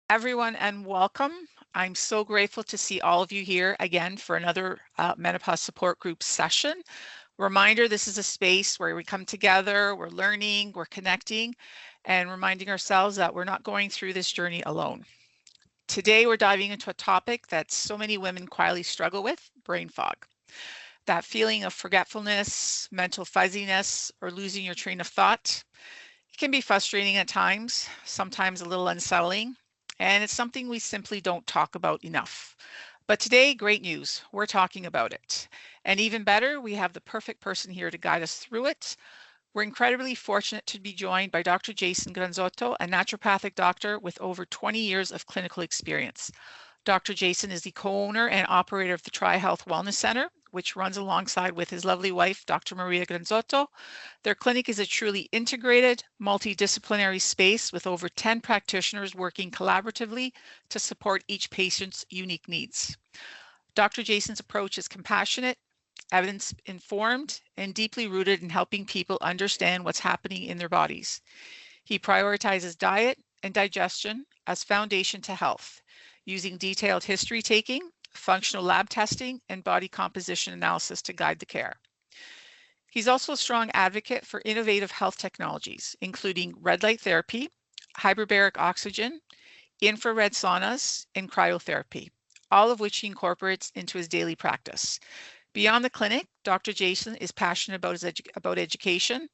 everyone, and welcome. I'm so grateful to see all of you here again for another Menopause Support Group session. Reminder, this is a space where we come together, we're learning, we're connecting, and reminding ourselves that we're not going through this journey alone. Today, we're diving into a topic that so many women quietly struggle with, brain fog. That feeling of forgetfulness, mental fuzziness, or losing your train of thought. It can be frustrating at times, sometimes a little unsettling, and it's something we simply don't talk about enough. But today, great news, we're talking about it. And even better, we have the perfect person here to guide us through it. We're incredibly fortunate to be joined by Dr. Jason Granzotto, a naturopathic doctor with over 20 years of clinical experience. Dr. Jason is the co-owner and operator of the Tri-Health Wellness Center, which runs alongside with his lovely wife, Dr. Maria Granzotto. Their clinic is a truly integrated, multidisciplinary space with over 10 practitioners working collaboratively to support each patient's unique needs. Dr. Jason's approach is compassionate, evidence-informed, and deeply rooted in helping people understand what's happening in their bodies. He prioritizes diet and digestion as foundation to health, using detailed history taking, functional lab testing, and body composition analysis to guide the care. He's also a strong advocate for innovative health technologies, including red light therapy, hyperbaric oxygen, infrared saunas, and cryotherapy, all of which he incorporates into his daily practice. Beyond the clinic, Dr. Jason is passionate about education.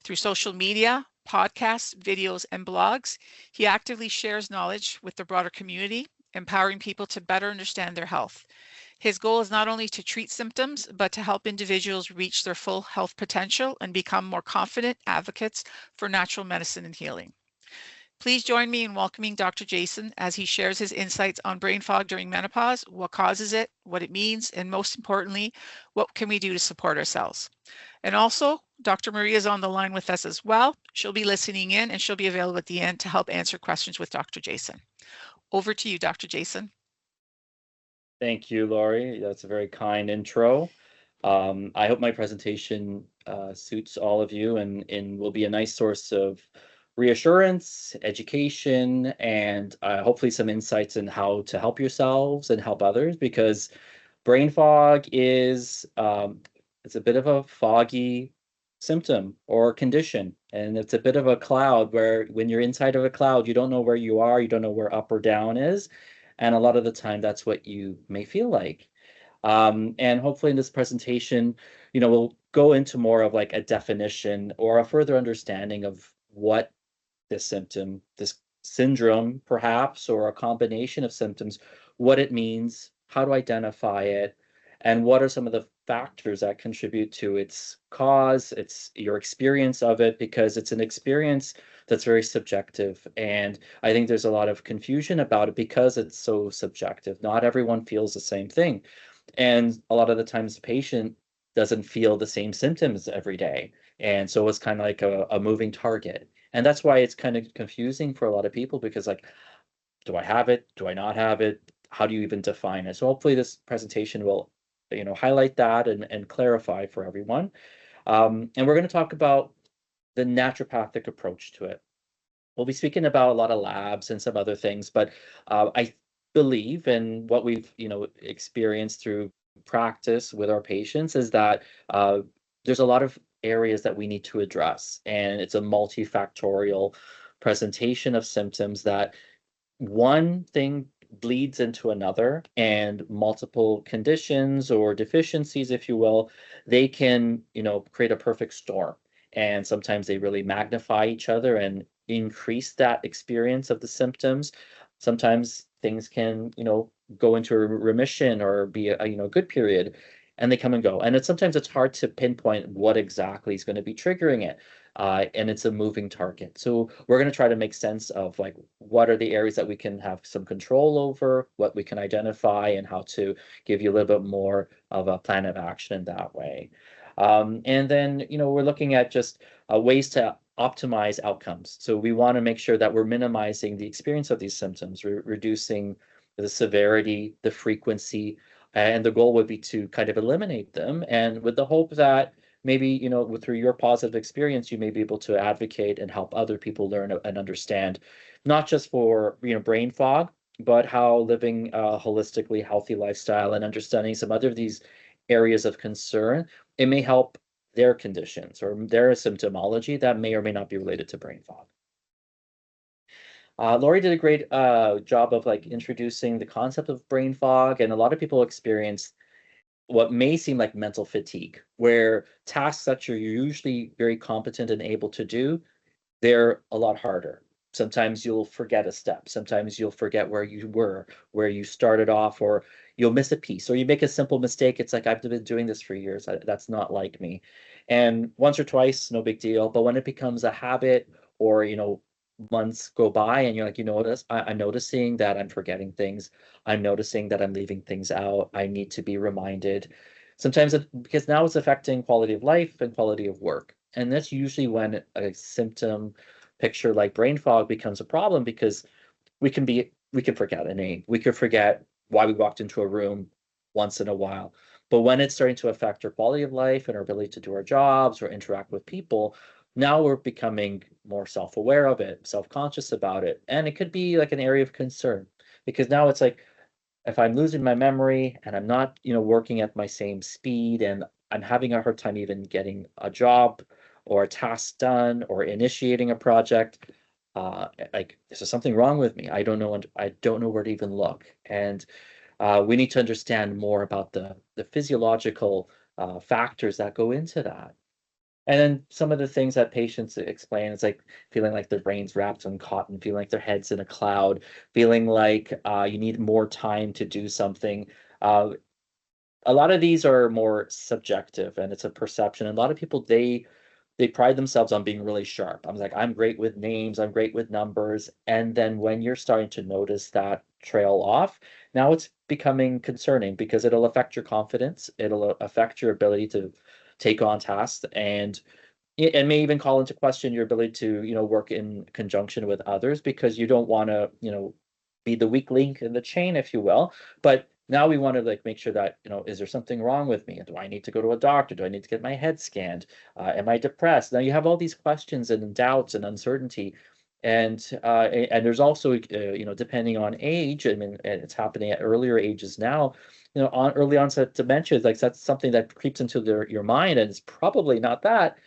Through social media, podcasts, videos, and blogs, he actively shares knowledge with the broader community, empowering people to better understand their health. His goal is not only to treat symptoms, but to help individuals reach their full health potential and become more confident advocates for natural medicine and healing. Please join me in welcoming Dr. Jason as he shares his insights on brain fog during menopause, what causes it, what it means, and most importantly, what can we do to support ourselves. And also, Dr. Maria is on the line with us as well. She'll be listening in and she'll be available at the end to help answer questions with Dr. Jason. Over to you, Dr. Jason. Thank you, Laurie. That's a very kind intro. I hope my presentation suits all of you and will be a nice source of reassurance, education, and hopefully some insights in how to help yourselves and help others because brain fog is it's a bit of a foggy symptom or condition, and it's a bit of a cloud where when you're inside of a cloud, you don't know where you are, you don't know where up or down is, and a lot of the time that's what you may feel like. And hopefully in this presentation, we'll go into more of like a definition or a further understanding of what this symptom, this syndrome, perhaps, or a combination of symptoms, what it means, how to identify it, and what are some of the factors that contribute to its cause, its your experience of it, because it's an experience that's very subjective. And I think there's a lot of confusion about it because it's so subjective. Not everyone feels the same thing. And a lot of the times the patient doesn't feel the same symptoms every day. And so it's kind of like a moving target. And that's why it's kind of confusing for a lot of people because like, do I have it? Do I not have it? How do you even define it? So hopefully this presentation will, highlight that and clarify for everyone. And we're going to talk about the naturopathic approach to it. We'll be speaking about a lot of labs and some other things, but I believe in what we've, experienced through practice with our patients is that there's a lot of areas that we need to address, and it's a multifactorial presentation of symptoms that one thing bleeds into another, and multiple conditions or deficiencies, if you will, they can, create a perfect storm. And sometimes they really magnify each other and increase that experience of the symptoms. Sometimes things can, go into a remission or be a good period, and they come and go. And sometimes it's hard to pinpoint what exactly is going to be triggering it. And it's a moving target. So we're going to try to make sense of like what are the areas that we can have some control over, what we can identify, and how to give you a little bit more of a plan of action in that way. And then, we're looking at just ways to optimize outcomes. So we want to make sure that we're minimizing the experience of these symptoms, reducing the severity, the frequency, and the goal would be to kind of eliminate them. And with the hope that maybe, through your positive experience, you may be able to advocate and help other people learn and understand, not just for, brain fog, but how living a holistically healthy lifestyle and understanding some other of these areas of concern, it may help their conditions or their symptomology that may or may not be related to brain fog. Lori did a great job of like introducing the concept of brain fog, and a lot of people experience what may seem like mental fatigue, where tasks that you're usually very competent and able to do, they're a lot harder. Sometimes you'll forget a step. Sometimes you'll forget where you were, where you started off, or you'll miss a piece, or you make a simple mistake. It's like, I've been doing this for years. That's not like me. And once or twice, no big deal. But when it becomes a habit, or, months go by and you're like, I'm noticing that I'm forgetting things. I'm noticing that I'm leaving things out. I need to be reminded. Sometimes because now it's affecting quality of life and quality of work. And that's usually when a symptom picture like brain fog becomes a problem, because we can forget a name. We could forget why we walked into a room once in a while. But when it's starting to affect our quality of life and our ability to do our jobs or interact with people, now we're becoming more self-aware of it, self-conscious about it. And it could be like an area of concern, because now it's like, if I'm losing my memory and I'm not, working at my same speed, and I'm having a hard time even getting a job or a task done or initiating a project, like, is there something wrong with me? I don't know, and I don't know where to even look. And we need to understand more about the physiological factors that go into that. And then some of the things that patients explain is like feeling like their brain's wrapped in cotton, feeling like their head's in a cloud, feeling like you need more time to do something. Uh, a lot of these are more subjective, and it's a perception. And a lot of people, they pride themselves on being really sharp. I'm like, I'm great with names, I'm great with numbers. And then when you're starting to notice that trail off, now it's becoming concerning, because it'll affect your confidence, it'll affect your ability to take on tasks, and it may even call into question your ability to, work in conjunction with others, because you don't want to, be the weak link in the chain, if you will. But now we want to like make sure that, is there something wrong with me? Do I need to go to a doctor? Do I need to get my head scanned? Am I depressed? Now you have all these questions and doubts and uncertainty. And there's also, depending on age, I mean, and it's happening at earlier ages now, on early onset dementia, like that's something that creeps into your mind, and it's probably not that,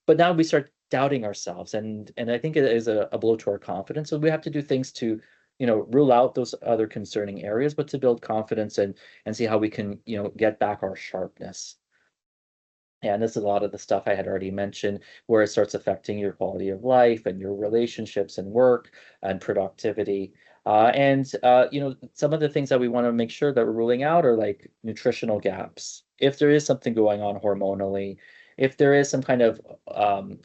but now we start doubting ourselves, and I think it is a blow to our confidence. So we have to do things to, rule out those other concerning areas, but to build confidence and see how we can, get back our sharpness. And this is a lot of the stuff I had already mentioned, where it starts affecting your quality of life and your relationships and work and productivity. Some of the things that we want to make sure that we're ruling out are like nutritional gaps. If there is something going on hormonally, if there is some kind of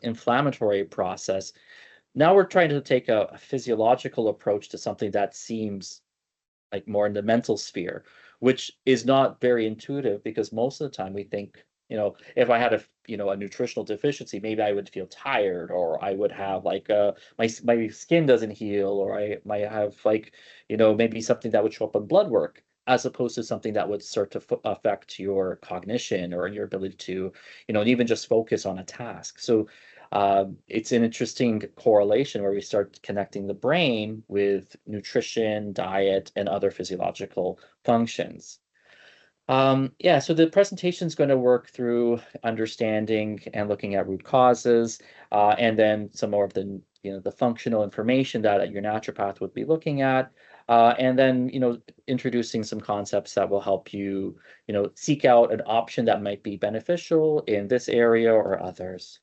inflammatory process, now we're trying to take a physiological approach to something that seems like more in the mental sphere, which is not very intuitive, because most of the time we think, if I had a nutritional deficiency, maybe I would feel tired, or I would have like my skin doesn't heal, or I might have like, maybe something that would show up on blood work, as opposed to something that would start to affect your cognition or your ability to, and even just focus on a task. So it's an interesting correlation where we start connecting the brain with nutrition, diet, and other physiological functions. Yeah, so the presentation is going to work through understanding and looking at root causes, and then some more of the, the functional information that your naturopath would be looking at, and then, introducing some concepts that will help you, seek out an option that might be beneficial in this area or others.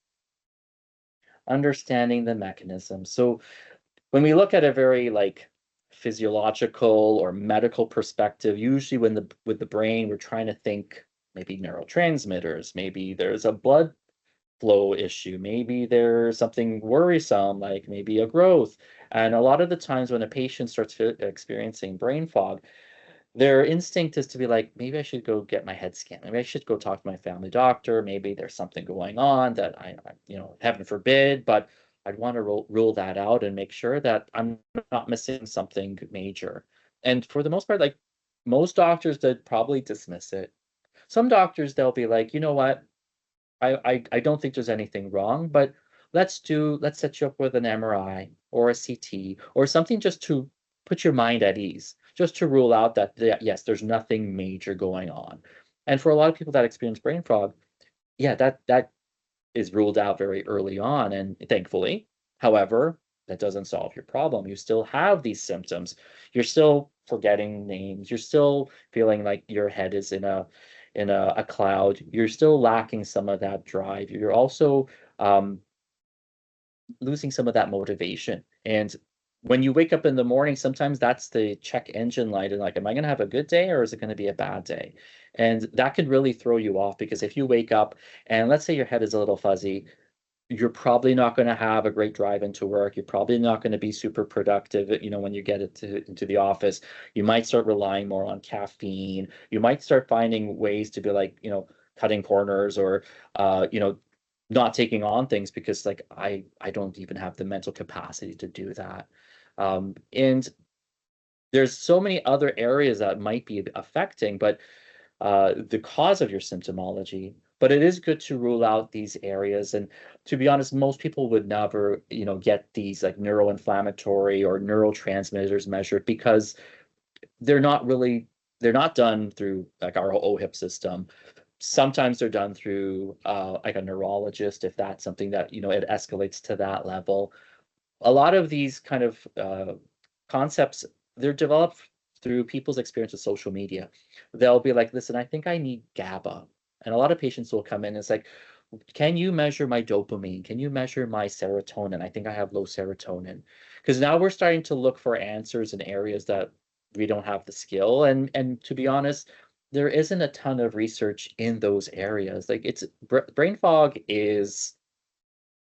Understanding the mechanism. So when we look at a very like physiological or medical perspective, usually when the with the brain, we're trying to think maybe neurotransmitters, maybe there's a blood flow issue, maybe there's something worrisome, like maybe a growth. And a lot of the times when a patient starts experiencing brain fog, their instinct is to be like, maybe I should go get my head scanned. Maybe I should go talk to my family doctor. Maybe there's something going on that heaven forbid, but I'd want to rule that out and make sure that I'm not missing something major. And for the most part, like most doctors, they'd probably dismiss it. Some doctors, they'll be like, you know what? I don't think there's anything wrong, but let's set you up with an MRI. or a CT or something just to put your mind at ease, just to rule out that, yes, there's nothing major going on. And for a lot of people that experience brain fog, yeah, that is ruled out very early on, and thankfully. However, that doesn't solve your problem. You still have these symptoms. You're still forgetting names. You're still feeling like your head is in a cloud. You're still lacking some of that drive. You're also um, losing some of that motivation. And when you wake up in the morning, sometimes that's the check engine light and like, am I going to have a good day or is it going to be a bad day? And that could really throw you off because if you wake up and let's say your head is a little fuzzy, you're probably not going to have a great drive into work. You're probably not going to be super productive, when you get into the office. You might start relying more on caffeine. You might start finding ways to be like, cutting corners or, not taking on things because like I don't even have the mental capacity to do that. And there's so many other areas that might be affecting, but the cause of your symptomology. But it is good to rule out these areas. And to be honest, most people would never, get these like neuroinflammatory or neurotransmitters measured because they're not really, they're not done through like our OHIP system. Sometimes they're done through like a neurologist if that's something that, it escalates to that level. A lot of these kind of concepts, they're developed through people's experience with social media. They'll be like, listen, I think I need GABA. And a lot of patients will come in and it's like, can you measure my dopamine? Can you measure my serotonin? I think I have low serotonin. Because now we're starting to look for answers in areas that we don't have the skill. And to be honest, there isn't a ton of research in those areas. Like brain fog is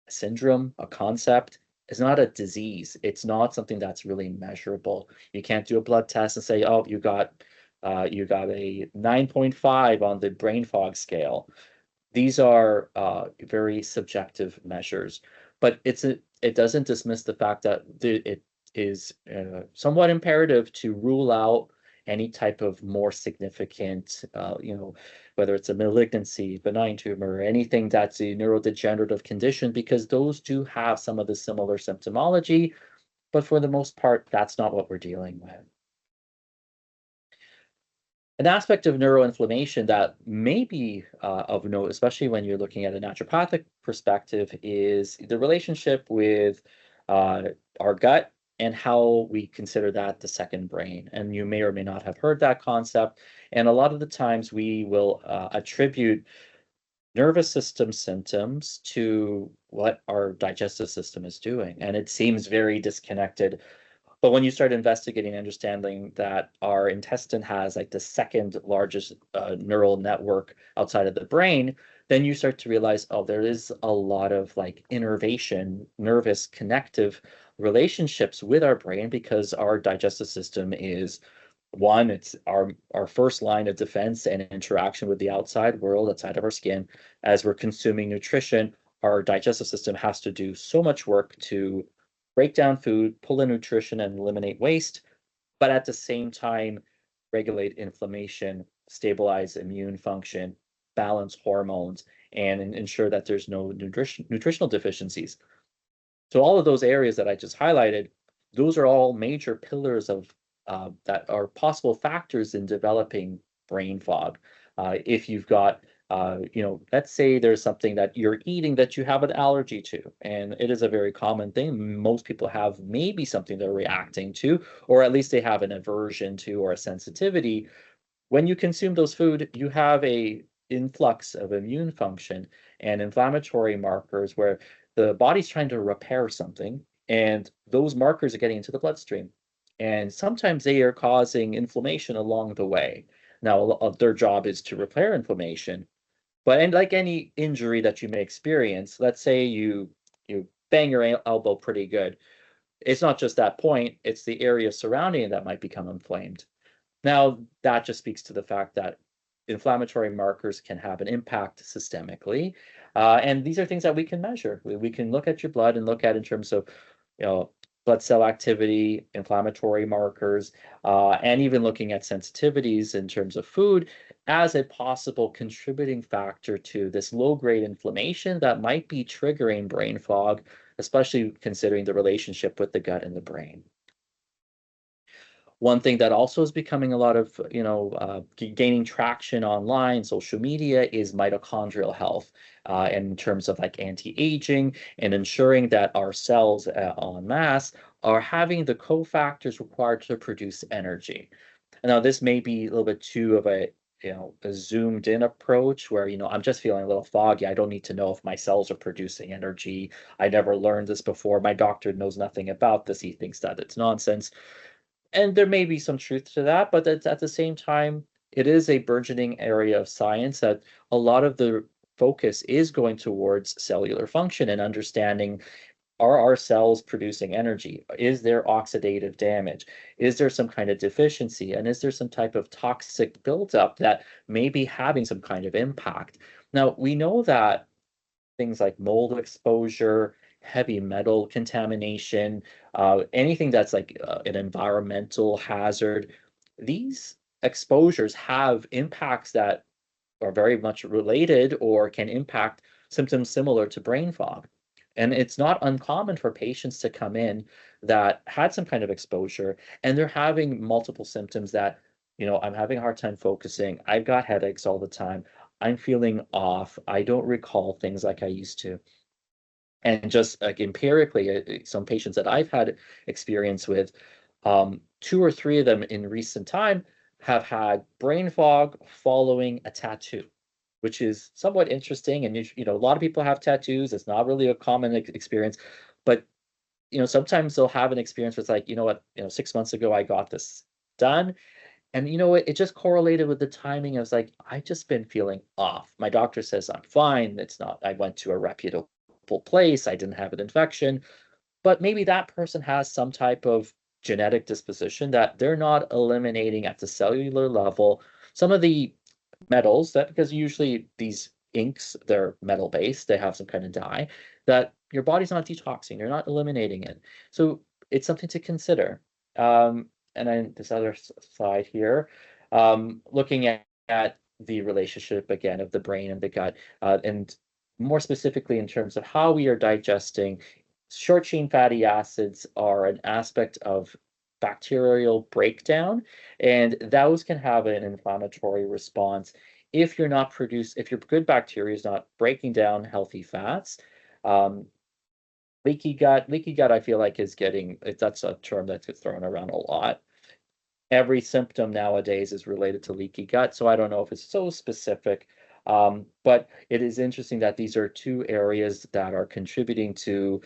a syndrome, a concept. It's not a disease. It's not something that's really measurable. You can't do a blood test and say, oh, you got a 9.5 on the brain fog scale. These are very subjective measures, but it doesn't dismiss the fact that it is somewhat imperative to rule out any type of more significant, whether it's a malignancy, benign tumor, or anything that's a neurodegenerative condition, because those do have some of the similar symptomology, but for the most part, that's not what we're dealing with. An aspect of neuroinflammation that may be of note, especially when you're looking at a naturopathic perspective, is the relationship with uh, our gut and how we consider that the second brain. And you may or may not have heard that concept. And a lot of the times we will attribute nervous system symptoms to what our digestive system is doing. And it seems very disconnected, but when you start investigating, understanding that our intestine has like the second largest neural network outside of the brain, then you start to realize, oh, there is a lot of like innervation, nervous connective relationships with our brain because our digestive system is one, it's our first line of defense and interaction with the outside world, outside of our skin. As we're consuming nutrition, our digestive system has to do so much work to break down food, pull in nutrition, and eliminate waste, but at the same time, regulate inflammation, stabilize immune function, balance hormones, and ensure that there's no nutritional deficiencies. So all of those areas that I just highlighted, those are all major pillars of that are possible factors in developing brain fog. If you've got, let's say there's something that you're eating that you have an allergy to, and it is a very common thing. Most people have maybe something they're reacting to, or at least they have an aversion to or a sensitivity. When you consume those food, you have a influx of immune function and inflammatory markers where the body's trying to repair something, and those markers are getting into the bloodstream. And sometimes they are causing inflammation along the way. Now, their job is to repair inflammation, but and like any injury that you may experience, let's say you bang your elbow pretty good. It's not just that point, it's the area surrounding it that might become inflamed. Now, that just speaks to the fact that inflammatory markers can have an impact systemically. And these are things that we can measure. We can look at your blood and look at in terms of, you know, blood cell activity, inflammatory markers, and even looking at sensitivities in terms of food as a possible contributing factor to this low-grade inflammation that might be triggering brain fog especially considering the relationship with the gut and the brain. One thing that also is becoming a lot of, gaining traction online, social media, is mitochondrial health, in terms of like anti-aging and ensuring that our cells en masse are having the cofactors required to produce energy. Now, this may be a little bit too of a zoomed in approach where, I'm just feeling a little foggy. I don't need to know if my cells are producing energy. I never learned this before. My doctor knows nothing about this. He thinks that it's nonsense. And there may be some truth to that, but at the same time, it is a burgeoning area of science that a lot of the focus is going towards cellular function and understanding, are our cells producing energy? Is there oxidative damage? Is there some kind of deficiency? And is there some type of toxic buildup that may be having some kind of impact? Now, we know that things like mold exposure, heavy metal contamination, anything that's like an environmental hazard, these exposures have impacts that are very much related or can impact symptoms similar to brain fog. And it's not uncommon for patients to come in that had some kind of exposure and they're having multiple symptoms that, I'm having a hard time focusing. I've got headaches all the time. I'm feeling off. I don't recall things like I used to. And just like empirically, some patients that I've had experience with, two or three of them in recent time have had brain fog following a tattoo, which is somewhat interesting. And a lot of people have tattoos. It's not really a common experience, but sometimes they'll have an experience where it's like, 6 months ago I got this done, and you know what? It just correlated with the timing. I was like, I just been feeling off. My doctor says I'm fine. It's not, I went to a reputable place. I didn't have an infection. But maybe that person has some type of genetic disposition that they're not eliminating at the cellular level. Some of the metals that, because usually these inks, they're metal based, they have some kind of dye that your body's not detoxing, you're not eliminating it. So it's something to consider. And then this other side here, looking at the relationship again of the brain and the gut, and more specifically in terms of how we are digesting. Short chain fatty acids are an aspect of bacterial breakdown, and those can have an inflammatory response if your good bacteria is not breaking down healthy fats. Um, leaky gut, I feel like that's a term that gets thrown around a lot. Every symptom nowadays is related to leaky gut, so I don't know if it's so specific. But it is interesting that these are two areas that are contributing to,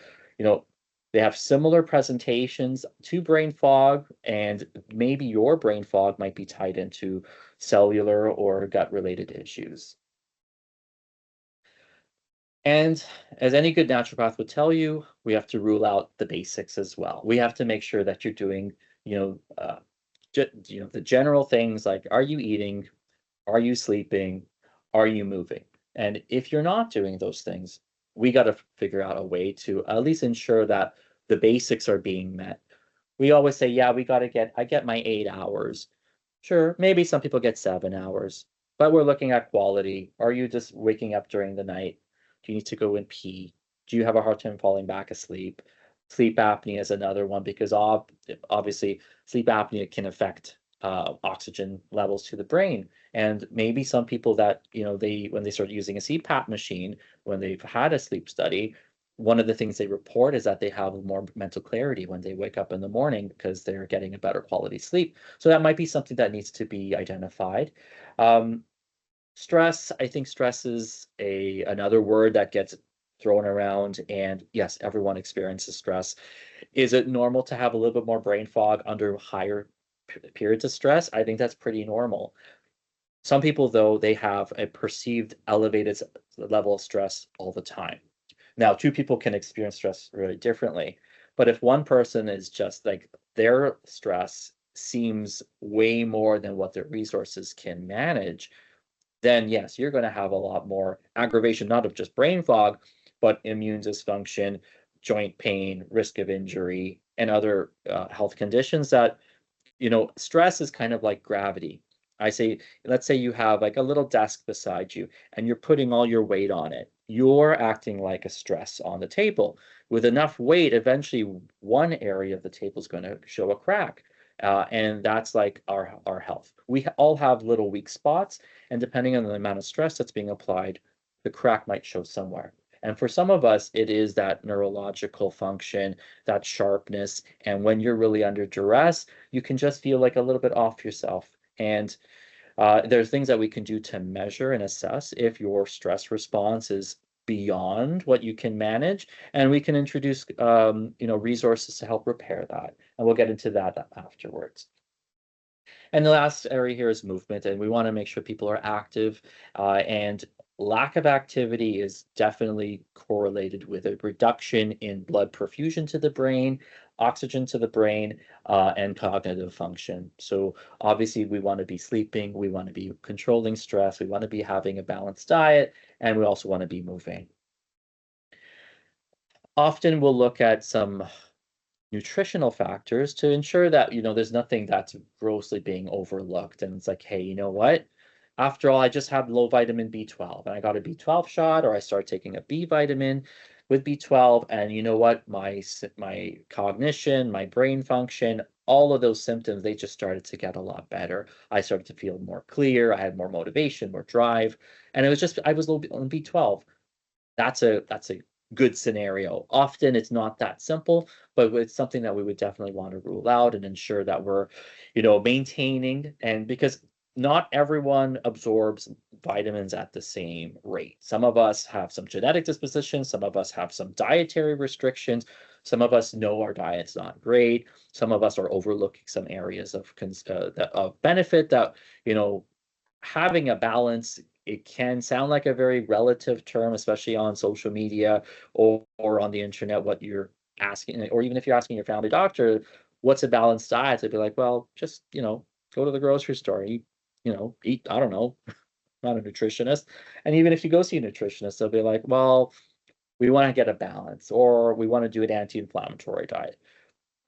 they have similar presentations to brain fog, and maybe your brain fog might be tied into cellular or gut-related issues. And as any good naturopath would tell you, we have to rule out the basics as well. We have to make sure that you're doing, the general things like, are you eating? Are you sleeping? Are you moving? And if you're not doing those things, we got to figure out a way to at least ensure that the basics are being met. We always say, yeah, I get my 8 hours. Sure, maybe some people get 7 hours, but we're looking at quality. Are you just waking up during the night? Do you need to go and pee? Do you have a hard time falling back asleep? Sleep apnea is another one because obviously sleep apnea can affect oxygen levels to the brain. And maybe some people that, when they start using a CPAP machine, when they've had a sleep study, one of the things they report is that they have more mental clarity when they wake up in the morning because they're getting a better quality sleep. So that might be something that needs to be identified. Um, Stress, I think stress is another word that gets thrown around, and yes, everyone experiences stress. Is it normal to have a little bit more brain fog under higher periods of stress? I think that's pretty normal. Some people, though, they have a perceived elevated level of stress all the time. Now, two people can experience stress really differently, but if one person is just like their stress seems way more than what their resources can manage, then yes, you're going to have a lot more aggravation, not of just brain fog, but immune dysfunction, joint pain, risk of injury, and other health conditions that, stress is kind of like gravity. I say, let's say you have like a little desk beside you and you're putting all your weight on it. You're acting like a stress on the table. With enough weight, eventually one area of the table is going to show a crack. And that's like our health. We all have little weak spots, and depending on the amount of stress that's being applied, the crack might show somewhere. And for some of us, it is that neurological function, that sharpness. And when you're really under duress, you can just feel like a little bit off yourself. And there's things that we can do to measure and assess if your stress response is beyond what you can manage, and we can introduce resources to help repair that. And we'll get into that afterwards. And the last area here is movement, and we want to make sure people are active. And lack of activity is definitely correlated with a reduction in blood perfusion to the brain, oxygen to the brain, and cognitive function. So obviously, we want to be sleeping, we want to be controlling stress, we want to be having a balanced diet, and we also want to be moving. Often we'll look at some nutritional factors to ensure that there's nothing that's grossly being overlooked, and it's like, hey, you know what, after all, I just have low vitamin B12 and I got a B12 shot, or I start taking a B vitamin with B12, and you know what, my cognition, my brain function, all of those symptoms, they just started to get a lot better. I started to feel more clear, I had more motivation, more drive, and it was just I was low on B12. That's a good scenario. Often it's not that simple, but it's something that we would definitely want to rule out and ensure that we're, maintaining. And because not everyone absorbs vitamins at the same rate. Some of us have some genetic dispositions, some of us have some dietary restrictions, some of us know our diet's not great, some of us are overlooking some areas of benefit that, you know, having a balance, it can sound like a very relative term, especially on social media or on the internet, what you're asking, or even if you're asking your family doctor, what's a balanced diet? They'd be like, well, just, go to the grocery store, eat, I don't know, not a nutritionist. And even if you go see a nutritionist, they'll be like, well, we want to get a balance, or we want to do an anti-inflammatory diet.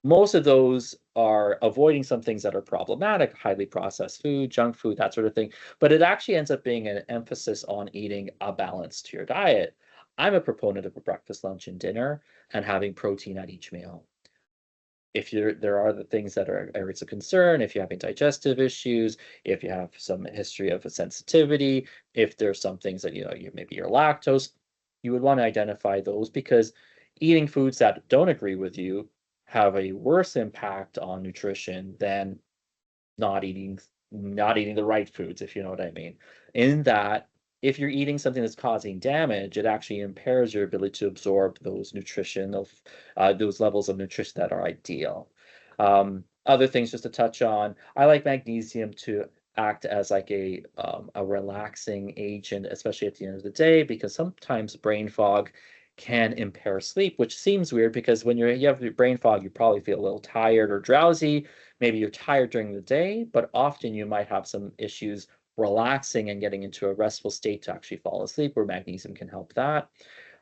Most of those are avoiding some things that are problematic, highly processed food, junk food, that sort of thing. But it actually ends up being an emphasis on eating a balance to your diet. I'm a proponent of a breakfast, lunch, and dinner, and having protein at each meal. If there are the things that are areas of concern, if you're having digestive issues, if you have some history of a sensitivity, if there's some things that maybe you're lactose, you would want to identify those, because eating foods that don't agree with you have a worse impact on nutrition than not eating not eating the right foods, if you know what I mean. In that, if you're eating something that's causing damage, it actually impairs your ability to absorb those levels of nutrition that are ideal. Other things just to touch on, I like magnesium to act as like a relaxing agent, especially at the end of the day, because sometimes brain fog can impair sleep, which seems weird because when you have brain fog, you probably feel a little tired or drowsy. Maybe you're tired during the day, but often you might have some issues relaxing and getting into a restful state to actually fall asleep, where magnesium can help that.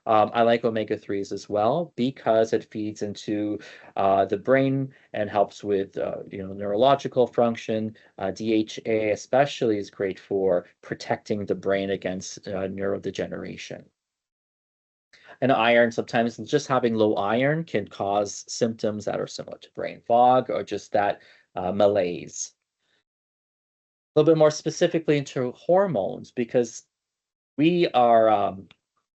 I like omega-3s as well because it feeds into the brain and helps with neurological function. DHA especially is great for protecting the brain against neurodegeneration. And iron, sometimes just having low iron can cause symptoms that are similar to brain fog or just that malaise. A little bit more specifically into hormones, because we are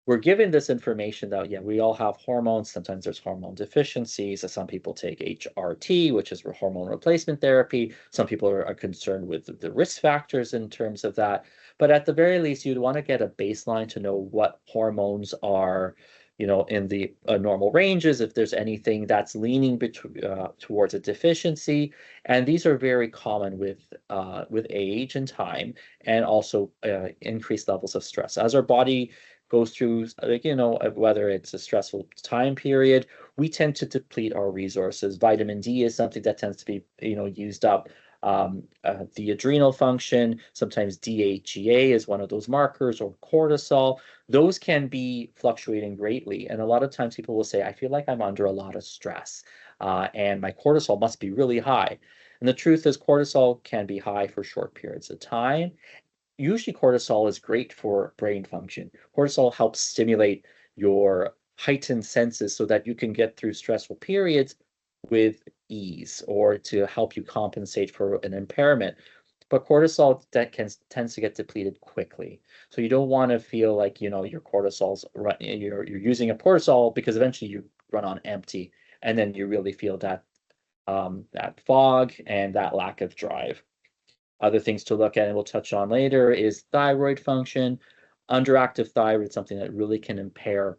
we're given this information that, yeah, we all have hormones. Sometimes there's hormone deficiencies. Some people take HRT, which is hormone replacement therapy. Some people are concerned with the risk factors in terms of that. But at the very least, you'd want to get a baseline to know what hormones are, in the normal ranges, if there's anything that's leaning towards a deficiency. And these are very common with age and time, and also increased levels of stress. As our body goes through, whether it's a stressful time period, we tend to deplete our resources. Vitamin D is something that tends to be, used up. The adrenal function, sometimes DHEA is one of those markers, or cortisol. Those can be fluctuating greatly. And a lot of times people will say, I feel like I'm under a lot of stress, and my cortisol must be really high. And the truth is, cortisol can be high for short periods of time. Usually, cortisol is great for brain function. Cortisol helps stimulate your heightened senses so that you can get through stressful periods with ease or to help you compensate for an impairment. But cortisol that tends to get depleted quickly. So you don't want to feel like, your cortisol's you're using a cortisol because eventually you run on empty and then you really feel that fog and that lack of drive. Other things to look at, and we'll touch on later, is thyroid function. Underactive thyroid is something that really can impair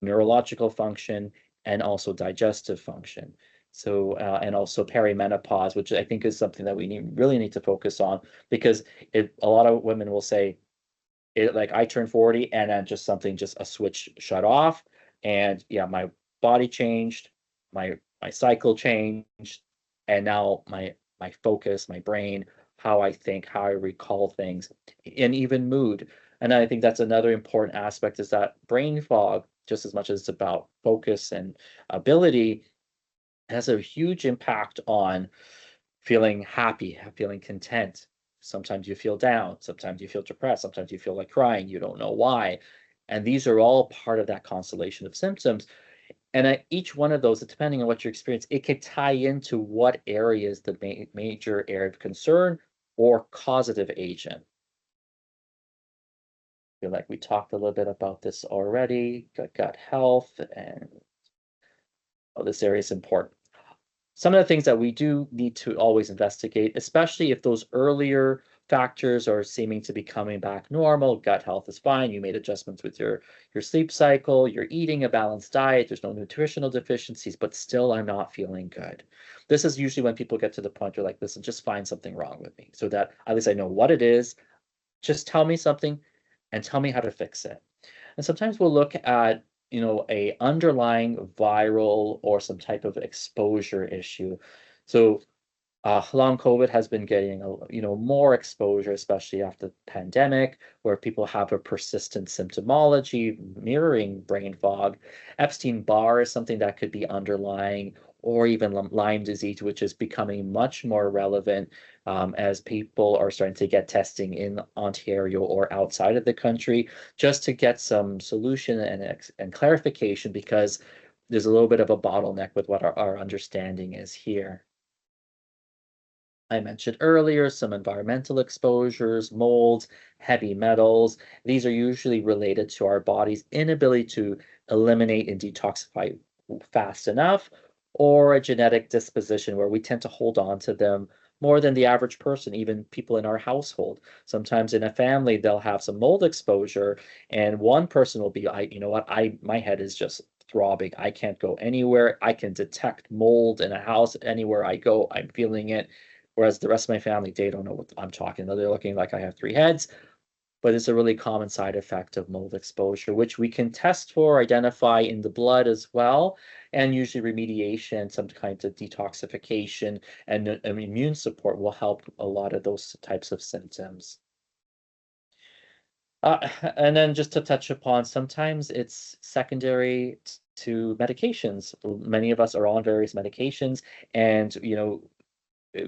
neurological function and also digestive function. So, and also perimenopause, which I think is something that we really need to focus on because a lot of women will say, like I turned 40 and then just a switch shut off. And yeah, my body changed, my cycle changed, and now my focus, my brain, how I think, how I recall things, and even mood. And I think that's another important aspect is that brain fog, just as much as it's about focus and ability, has a huge impact on feeling happy, feeling content. Sometimes you feel down, sometimes you feel depressed, sometimes you feel like crying, you don't know why. And these are all part of that constellation of symptoms. And each one of those, depending on what you experience, it could tie into what area is the major area of concern or causative agent. I feel like we talked a little bit about this already, gut health, and this area is important. Some of the things that we do need to always investigate, especially if those earlier factors are seeming to be coming back normal, gut health is fine, you made adjustments with your sleep cycle, you're eating a balanced diet, there's no nutritional deficiencies, but still I'm not feeling good. This is usually when people get to the point where like, listen, just find something wrong with me so that at least I know what it is. Just tell me something and tell me how to fix it. And sometimes we'll look at, a underlying viral or some type of exposure issue. So long COVID has been getting more exposure, especially after the pandemic, where people have a persistent symptomology mirroring brain fog. Epstein-Barr is something that could be underlying, or even Lyme disease, which is becoming much more relevant as people are starting to get testing in Ontario or outside of the country, just to get some solution and clarification, because there's a little bit of a bottleneck with what our understanding is here. I mentioned earlier some environmental exposures, molds, heavy metals. These are usually related to our body's inability to eliminate and detoxify fast enough, or a genetic disposition where we tend to hold on to them more than the average person, even people in our household. Sometimes in a family, they'll have some mold exposure, and one person will be, you know what, my head is just throbbing. I can't go anywhere. I can detect mold in a house anywhere I go. I'm feeling it. Whereas the rest of my family, they don't know what I'm talking about. They're looking like I have three heads, but it's a really common side effect of mold exposure, which we can test for, identify in the blood as well, and usually remediation, some kinds of detoxification, and immune support will help a lot of those types of symptoms. And then just to touch upon, sometimes it's secondary to medications. Many of us are on various medications, and uh,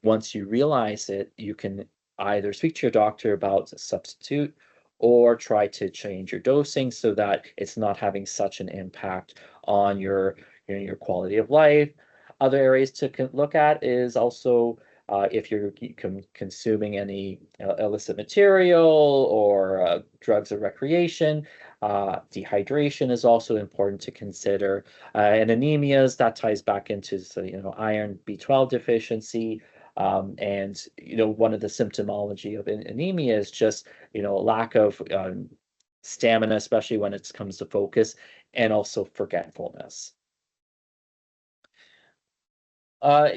once you realize it, you can either speak to your doctor about a substitute or try to change your dosing so that it's not having such an impact on your quality of life. Other areas to look at is also if you're consuming any illicit material or drugs of recreation. Dehydration is also important to consider. And anemias, that ties back into iron B12 deficiency. And one of the symptomology of anemia is just lack of stamina, especially when it comes to focus, and also forgetfulness. Uh,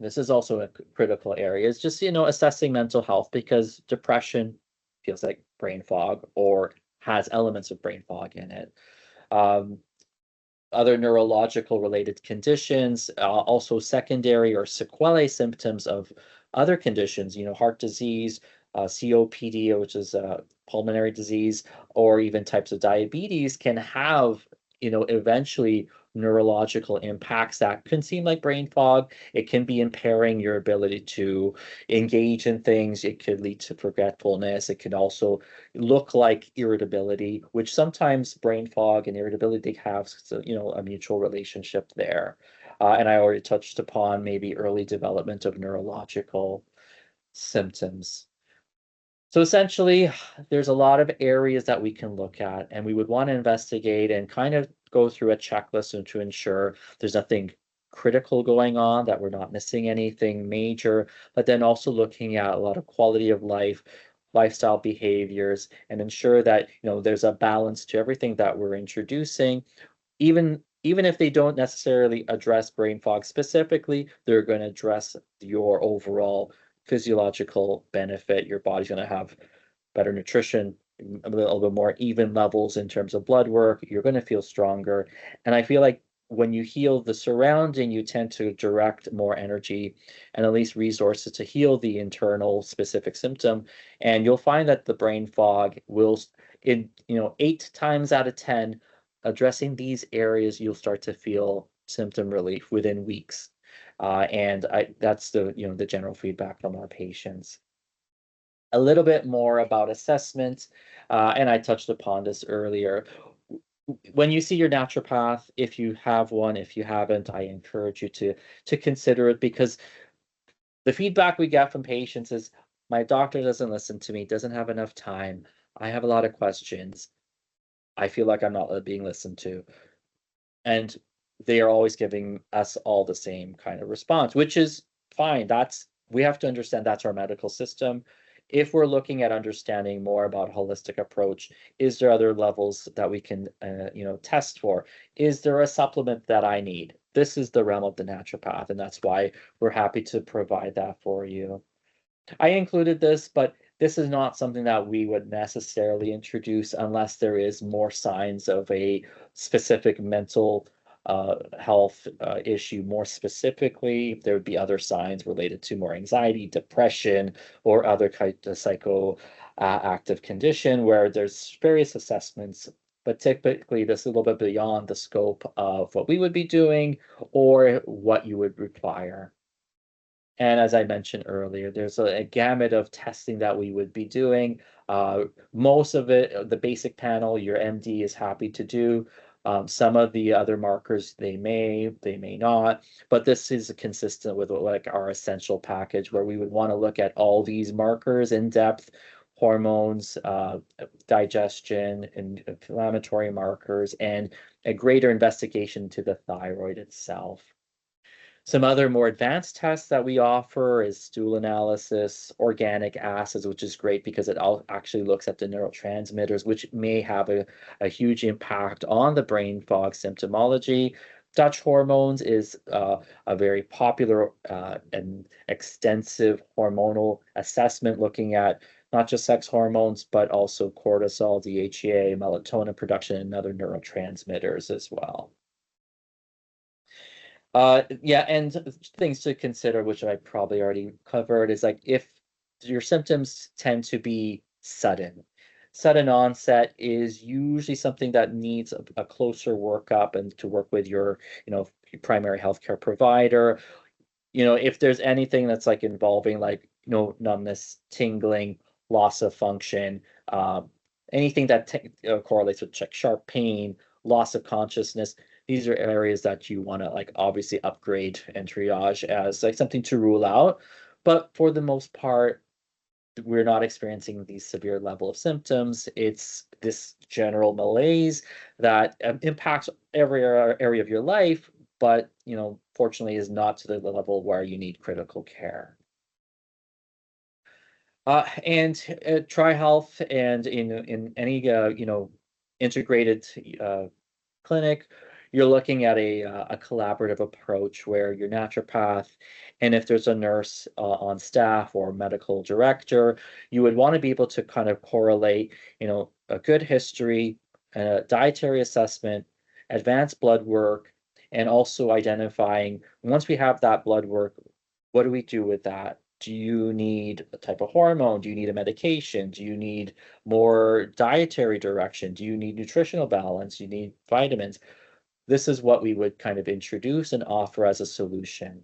this is also a critical area. It's just assessing mental health, because depression feels like brain fog or has elements of brain fog in it. Um, Other neurological related conditions, also secondary or sequelae symptoms of other conditions, heart disease, COPD, which is pulmonary disease, or even types of diabetes can have, eventually neurological impacts that can seem like brain fog. It can be impairing your ability to engage in things. It could lead to forgetfulness. It can also look like irritability, which sometimes brain fog and irritability have, a mutual relationship there. And I already touched upon maybe early development of neurological symptoms. So essentially, there's a lot of areas that we can look at, and we would want to investigate and kind of go through a checklist and to ensure there's nothing critical going on, that we're not missing anything major, but then also looking at a lot of quality of life, lifestyle behaviors, and ensure that, there's a balance to everything that we're introducing. Even if they don't necessarily address brain fog specifically, they're going to address your overall physiological benefit. Your body's going to have better nutrition, a little bit more even levels in terms of blood work. You're going to feel stronger. And I feel like when you heal the surrounding, you tend to direct more energy and at least resources to heal the internal specific symptom. And you'll find that the brain fog will, in 8 times out of 10, addressing these areas, you'll start to feel symptom relief within weeks. And that's the general feedback from our patients. A little bit more about assessment, and I touched upon this earlier. When you see your naturopath, if you have one, if you haven't, I encourage you to consider it, because the feedback we get from patients is, my doctor doesn't listen to me, doesn't have enough time. I have a lot of questions. I feel like I'm not being listened to. And they are always giving us all the same kind of response, which is fine. We have to understand that's our medical system. If we're looking at understanding more about holistic approach, is there other levels that we can, test for? Is there a supplement that I need? This is the realm of the naturopath, and that's why we're happy to provide that for you. I included this, but this is not something that we would necessarily introduce unless there is more signs of a specific mental health issue. More specifically, there would be other signs related to more anxiety, depression, or other kind of psychoactive condition where there's various assessments. But typically, this is a little bit beyond the scope of what we would be doing or what you would require. And as I mentioned earlier, there's a gamut of testing that we would be doing. Most of it, the basic panel, your MD is happy to do. Some of the other markers, they may not, but this is consistent with like our essential package, where we would want to look at all these markers in depth: hormones, digestion, and inflammatory markers, and a greater investigation to the thyroid itself. Some other more advanced tests that we offer is stool analysis, organic acids, which is great because it all actually looks at the neurotransmitters, which may have a huge impact on the brain fog symptomology. Dutch hormones is a very popular and extensive hormonal assessment, looking at not just sex hormones, but also cortisol, DHEA, melatonin production, and other neurotransmitters as well. Yeah, and things to consider, which I probably already covered, is like if your symptoms tend to be sudden. Sudden onset is usually something that needs a closer workup and to work with your primary healthcare provider. If there's anything that's like involving like, numbness, tingling, loss of function, anything that correlates with like sharp pain, loss of consciousness, these are areas that you want to like obviously upgrade and triage as like something to rule out. But for the most part, we're not experiencing these severe level of symptoms. It's this general malaise that impacts every area of your life, but fortunately is not to the level where you need critical care. And Try Health, and in any integrated clinic, you're looking at a collaborative approach where your naturopath, and if there's a nurse on staff or medical director, you would want to be able to kind of correlate, a good history, a dietary assessment, advanced blood work, and also identifying, once we have that blood work, what do we do with that? Do you need a type of hormone? Do you need a medication? Do you need more dietary direction? Do you need nutritional balance? Do you need vitamins? this is what we would kind of introduce and offer as a solution.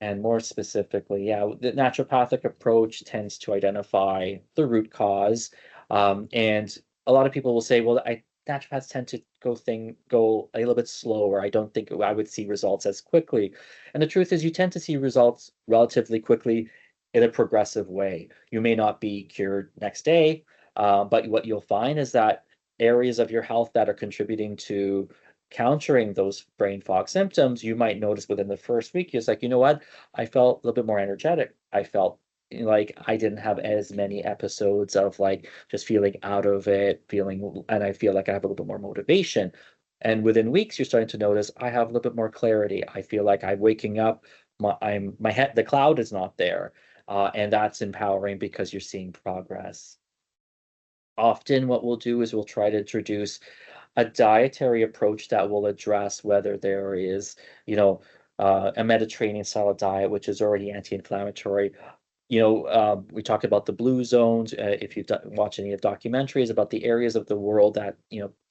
And more specifically, yeah, the naturopathic approach tends to identify the root cause. And a lot of people will say, well, naturopaths tend to go a little bit slower. I don't think I would see results as quickly. And the truth is, you tend to see results relatively quickly in a progressive way. You may not be cured next day, but what you'll find is that areas of your health that are contributing to countering those brain fog symptoms, you might notice within the first week, it's like, you know what? I felt a little bit more energetic. I felt like I didn't have as many episodes of like just feeling out of it, and I feel like I have a little bit more motivation. And within weeks, you're starting to notice I have a little bit more clarity. I feel like I'm waking up, my head, the cloud is not there. And that's empowering because you're seeing progress. Often what we'll do is we'll try to introduce a dietary approach that will address whether there is, you know, a Mediterranean style diet, which is already anti-inflammatory. We talked about the blue zones. If you've watched any of the documentaries about the areas of the world that,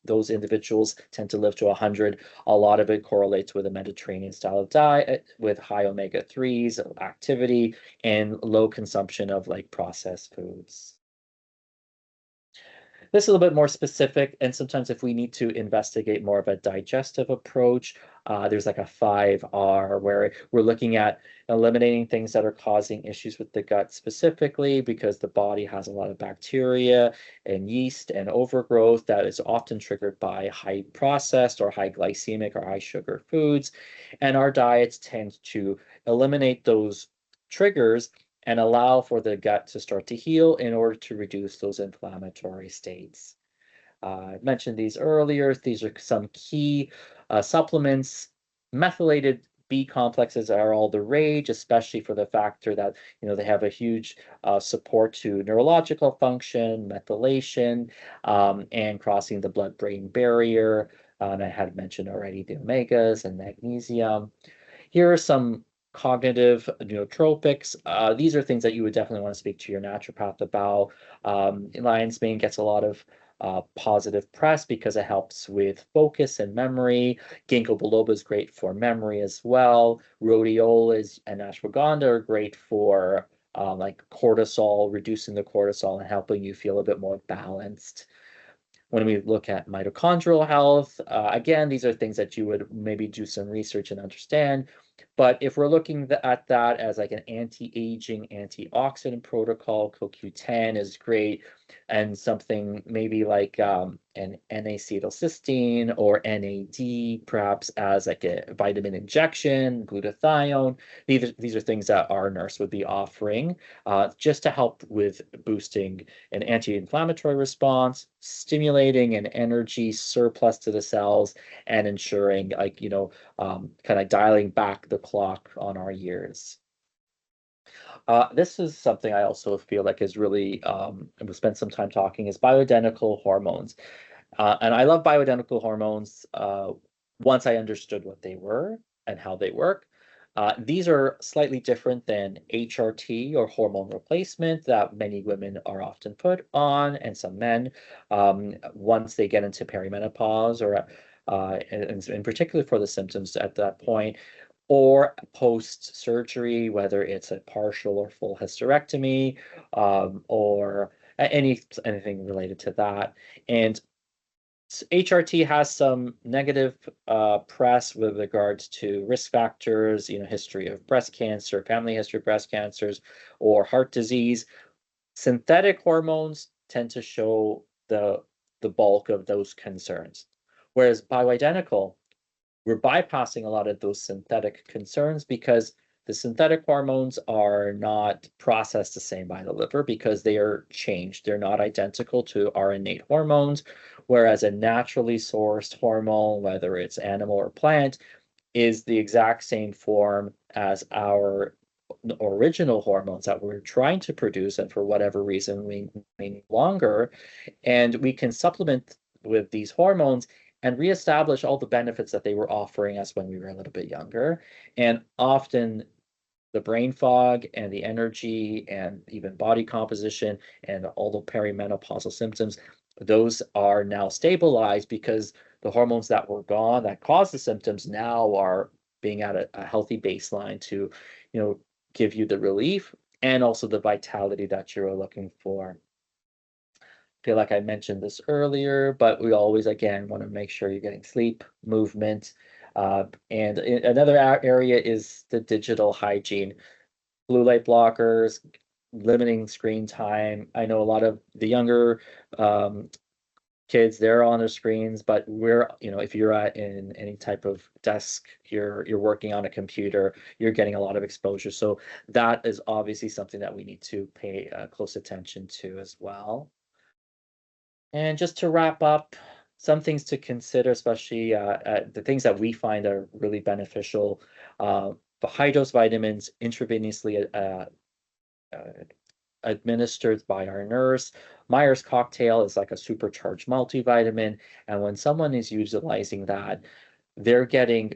those individuals tend to live to 100, a lot of it correlates with a Mediterranean style of diet with high omega-3s, activity, and low consumption of like processed foods. This is a little bit more specific, and sometimes if we need to investigate more of a digestive approach, there's like a 5R where we're looking at eliminating things that are causing issues with the gut specifically because the body has a lot of bacteria and yeast and overgrowth that is often triggered by high processed or high glycemic or high sugar foods. And our diets tend to eliminate those triggers and allow for the gut to start to heal in order to reduce those inflammatory states. I mentioned these earlier. These are some key supplements. Methylated B complexes are all the rage, especially for the factor that they have a huge support to neurological function, methylation, and crossing the blood-brain barrier. And I had mentioned already the omegas and magnesium. Here are some cognitive nootropics. These are things that you would definitely want to speak to your naturopath about. Lion's mane gets a lot of positive press because it helps with focus and memory. Ginkgo biloba is great for memory as well. Rhodiola and ashwagandha are great for like cortisol, reducing the cortisol and helping you feel a bit more balanced. When we look at mitochondrial health, again, these are things that you would maybe do some research and understand. But if we're looking at that as like an anti-aging, antioxidant protocol, CoQ10 is great, and something maybe like an N-acetylcysteine or NAD, perhaps as like a vitamin injection, glutathione. These are things that our nurse would be offering just to help with boosting an anti-inflammatory response, stimulating an energy surplus to the cells, and ensuring kind of dialing back the clock on our years. This is something I also feel like is really, and we'll spend some time talking, is bioidentical hormones. And I love bioidentical hormones once I understood what they were and how they work. These are slightly different than HRT or hormone replacement that many women are often put on, and some men, once they get into perimenopause or and in particular for the symptoms at that point, or post-surgery, whether it's a partial or full hysterectomy, or anything related to that. And HRT has some negative press with regards to risk factors, history of breast cancer, family history of breast cancers, or heart disease. Synthetic hormones tend to show the bulk of those concerns, whereas bioidentical, we're bypassing a lot of those synthetic concerns because the synthetic hormones are not processed the same by the liver because they are changed. They're not identical to our innate hormones, whereas a naturally sourced hormone, whether it's animal or plant, is the exact same form as our original hormones that we're trying to produce, and for whatever reason we may no longer. And we can supplement with these hormones and reestablish all the benefits that they were offering us when we were a little bit younger. And often the brain fog and the energy and even body composition and all the perimenopausal symptoms, those are now stabilized because the hormones that were gone that caused the symptoms now are being at a healthy baseline to, give you the relief and also the vitality that you're looking for. Feel like I mentioned this earlier, but we always, again, want to make sure you're getting sleep, movement, and another area is the digital hygiene, blue light blockers, limiting screen time. I know a lot of the younger kids, they're on their screens, but if you're in any type of desk, you're working on a computer, you're getting a lot of exposure. So that is obviously something that we need to pay close attention to as well. And just to wrap up, some things to consider, especially the things that we find are really beneficial. The high dose vitamins intravenously uh, administered by our nurse. Myers cocktail is like a supercharged multivitamin. And when someone is utilizing that, they're getting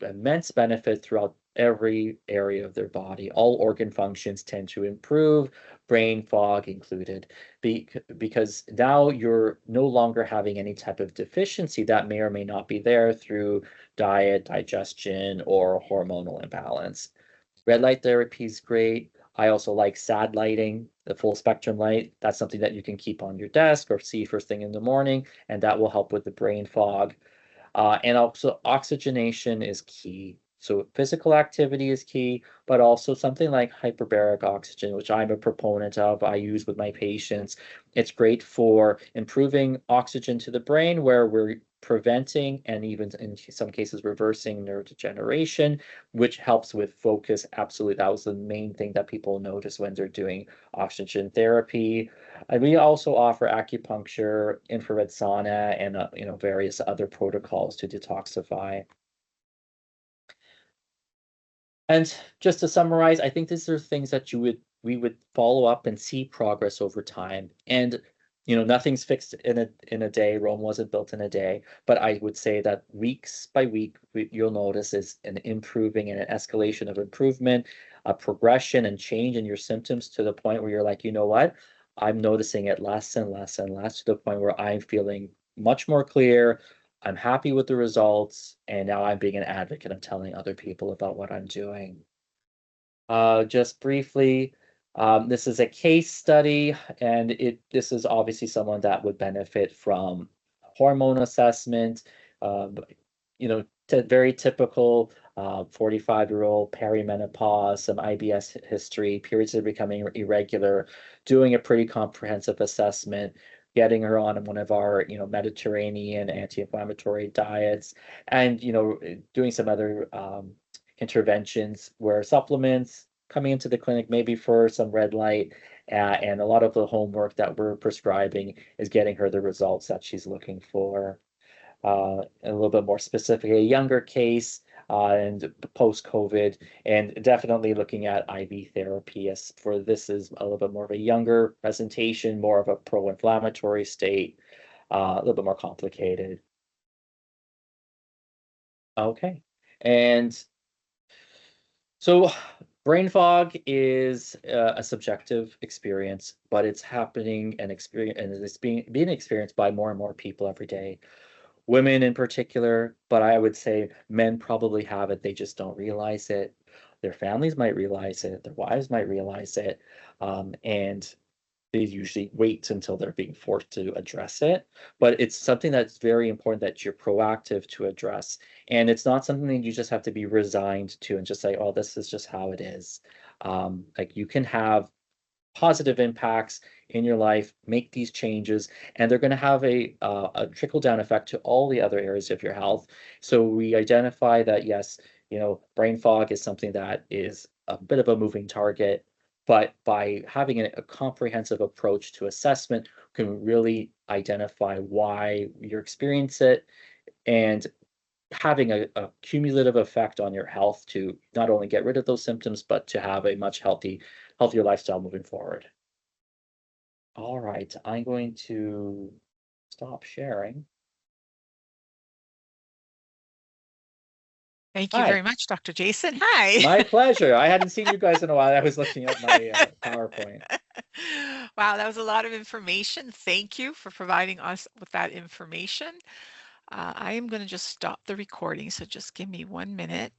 immense benefit throughout every area of their body. All organ functions tend to improve, brain fog included, because now you're no longer having any type of deficiency that may or may not be there through diet, digestion, or hormonal imbalance. Red light therapy is great. I also like SAD lighting, the full spectrum light. That's something that you can keep on your desk or see first thing in the morning, and that will help with the brain fog. And also oxygenation is key. So physical activity is key, but also something like hyperbaric oxygen, which I'm a proponent of, I use with my patients. It's great for improving oxygen to the brain, where we're preventing and even in some cases reversing neurodegeneration, which helps with focus. Absolutely, that was the main thing that people notice when they're doing oxygen therapy. And we also offer acupuncture, infrared sauna, and various other protocols to detoxify. And just to summarize, I think these are things that we would follow up and see progress over time. And nothing's fixed in a day. Rome wasn't built in a day. But I would say that weeks by week, you'll notice is an improving and an escalation of improvement, a progression and change in your symptoms to the point where you're like, you know what? I'm noticing it less and less and less to the point where I'm feeling much more clear. I'm happy with the results, and now I'm being an advocate. I'm telling other people about what I'm doing. Just briefly, this is a case study, and this is obviously someone that would benefit from hormone assessment. But, very typical 45-year-old perimenopause, some IBS history, periods are becoming irregular, doing a pretty comprehensive assessment, getting her on one of our, Mediterranean anti-inflammatory diets, and, doing some other interventions where supplements coming into the clinic maybe for some red light, and a lot of the homework that we're prescribing is getting her the results that she's looking for. A little bit more specific, a younger case, and post-COVID, and definitely looking at IV therapy as for this is a little bit more of a younger presentation, more of a pro-inflammatory state, a little bit more complicated. Okay. And so brain fog is a subjective experience, but it's happening and it's being experienced by more and more people every day. Women in particular, but I would say men probably have it. They just don't realize it. Their families might realize it. Their wives might realize it, and they usually wait until they're being forced to address it. But it's something that's very important that you're proactive to address. And it's not something that you just have to be resigned to and just say, oh, this is just how it is. Like you can have positive impacts in your life, make these changes, and they're going to have a trickle down effect to all the other areas of your health. So we identify that yes, brain fog is something that is a bit of a moving target, but by having a comprehensive approach to assessment, can really identify why you experience it and having a cumulative effect on your health to not only get rid of those symptoms, but to have a much healthier lifestyle moving forward. All right, I'm going to stop sharing. Thank you very Hi, much, Dr. Jason. Hi. my pleasure. I hadn't seen you guys in a while. I was looking at my PowerPoint. Wow, that was a lot of information. Thank you for providing us with that information. I am going to just stop the recording, so just give me 1 minute.